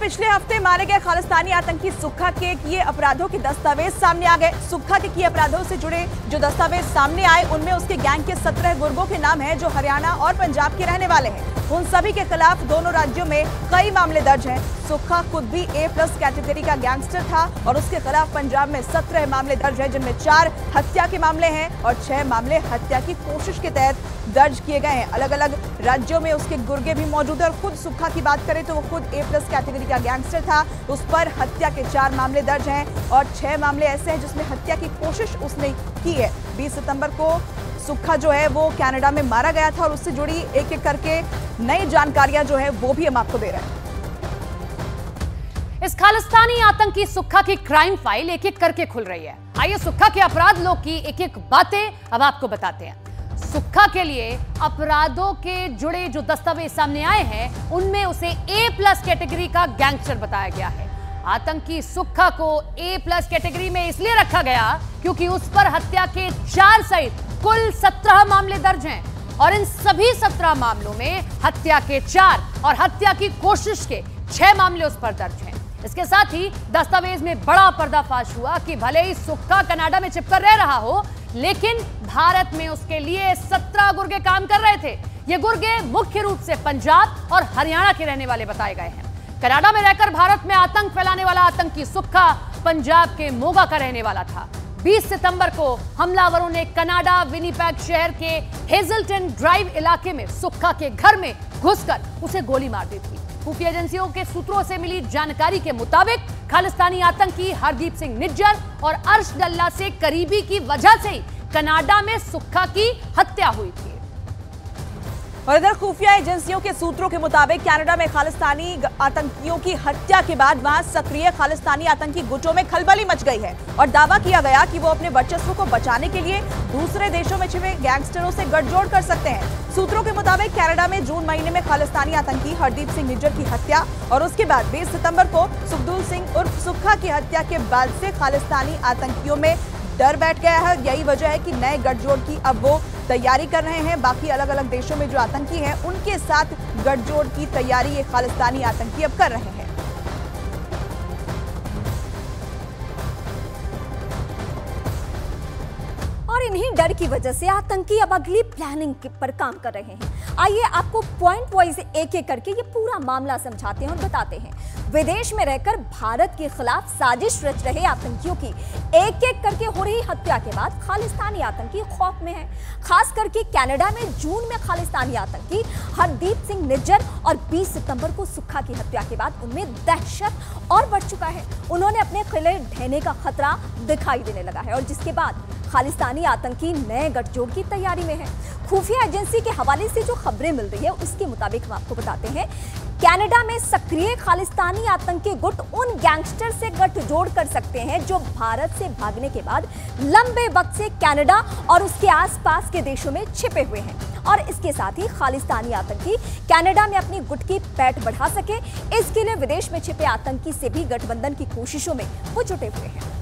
पिछले हफ्ते मारे गए खालिस्तानी आतंकी सुक्खा के किए अपराधों के दस्तावेज सामने आ गए। सुक्खा के किए अपराधों से जुड़े जो दस्तावेज सामने आए उनमें उसके गैंग के 17 गुर्गों के नाम हैं जो हरियाणा और पंजाब के रहने वाले हैं। उन सभी के खिलाफ दोनों राज्यों में कई मामले दर्ज हैं। सुक्खा खुद भी A+ कैटेगरी का गैंगस्टर था और उसके खिलाफ पंजाब में 17 मामले दर्ज हैं, जिनमें 4 हत्या के मामले हैं और 6 मामले हत्या की कोशिश के तहत दर्ज किए गए हैं। अलग अलग राज्यों में उसके गुर्गे भी मौजूद है और खुद सुक्खा की बात करें तो वो खुद A+ कैटेगरी का गैंगस्टर था। उस पर हत्या के 4 मामले दर्ज हैं और 6 मामले ऐसे हैं जिसमें हत्या की कोशिश उसने की है। 20 सितंबर को सुक्खा जो है वो कनाडा में मारा गया था और उससे जुड़ी एक एक करके नई जानकारियां जो है वो भी हम आपको दे रहे हैं। इस खालिस्तानी आतंकी सुक्खा की क्राइम फाइल एक एक करके खुल रही है। आइए सुक्खा के अपराध लोग की एक एक बातें अब आपको बताते हैं। सुक्खा के लिए अपराधों के जुड़े जो दस्तावेज सामने आए हैं उनमें उसे A+ कैटेगरी का गैंगस्टर बताया गया है। आतंकी सुक्खा को A+ कैटेगरी में इसलिए रखा गया क्योंकि उस पर हत्या के 4 सहित कुल 17 मामले दर्ज हैं और इन सभी 17 मामलों में हत्या के 4 और हत्या की कोशिश के 6 मामले उस पर दर्ज हैं। इसके साथ ही दस्तावेज में बड़ा पर्दाफाश हुआ कि भले ही सुक्खा कनाडा में छिपकर रह रहा हो, लेकिन भारत में उसके लिए 17 गुर्गे काम कर रहे थे। ये गुर्गे मुख्य रूप से पंजाब और हरियाणा के रहने वाले बताए गए हैं। कनाडा में रहकर भारत में आतंक फैलाने वाला आतंकी सुक्खा पंजाब के मोगा का रहने वाला था। 20 सितंबर को हमलावरों ने कनाडा विनीपेग शहर के हेजल्टन ड्राइव इलाके में सुक्खा के घर में घुसकर उसे गोली मार दी थी। खुफिया एजेंसियों के सूत्रों से मिली जानकारी के मुताबिक खालिस्तानी आतंकी हरदीप सिंह निज्जर और अर्श डल्ला से करीबी की वजह से ही कनाडा में सुक्खा की हत्या हुई थी। और इधर खुफिया एजेंसियों के सूत्रों के मुताबिक कनाडा में खालिस्तानी आतंकियों की हत्या के बाद वहां सक्रिय खालिस्तानी आतंकी गुटों में खलबली मच गई है और दावा किया गया कि वो अपने वर्चस्व को बचाने के लिए दूसरे देशों में छिपे गैंगस्टरों से गठजोड़ कर सकते हैं। सूत्रों के मुताबिक कनाडा में जून महीने में खालिस्तानी आतंकी हरदीप सिंह निज्जर की हत्या और उसके बाद 20 सितंबर को सुखदुल सिंह उर्फ सुक्खा की हत्या के बाद से खालिस्तानी आतंकियों में डर बैठ गया है। यही वजह है कि नए गठजोड़ की अब वो तैयारी कर रहे हैं। बाकी अलग अलग देशों में जो आतंकी हैं उनके साथ गठजोड़ की तैयारी ये खालिस्तानी आतंकी अब कर रहे हैं। और इन्हीं डर की वजह से आतंकी अब अगली प्लानिंग पर काम कर रहे हैं। आइए आपको पॉइंट वाइज एक एक करके ये पूरा मामला समझाते हैं और बताते हैं। विदेश में रहकर भारत के खिलाफ साजिश रच रहे आतंकियों की एक एक करके हो रही हत्या के बाद खालिस्तानी आतंकी खौफ में हैं। खास करके कनाडा में जून में खालिस्तानी आतंकी हरदीप सिंह निज्जर और 20 सितंबर को सुक्खा की हत्या के बाद उनमें दहशत और बढ़ चुका है। उन्होंने अपने किले ढहने का खतरा दिखाई देने लगा है और जिसके बाद खालिस्तानी आतंकी नए गठजोड़ की तैयारी में है। खुफिया एजेंसी के हवाले से जो खबरें मिल रही है उसके मुताबिक हम आपको बताते हैं, कनाडा में सक्रिय खालिस्तानी आतंकी गुट उन गैंगस्टर से गठजोड़ कर सकते हैं जो भारत से भागने के बाद लंबे वक्त से कनाडा और उसके आसपास के देशों में छिपे हुए हैं और इसके साथ ही खालिस्तानी आतंकी कनाडा में अपनी गुट की पैठ बढ़ा सके, इसके लिए विदेश में छिपे आतंकी से भी गठबंधन की कोशिशों में वो जुटे हुए हैं।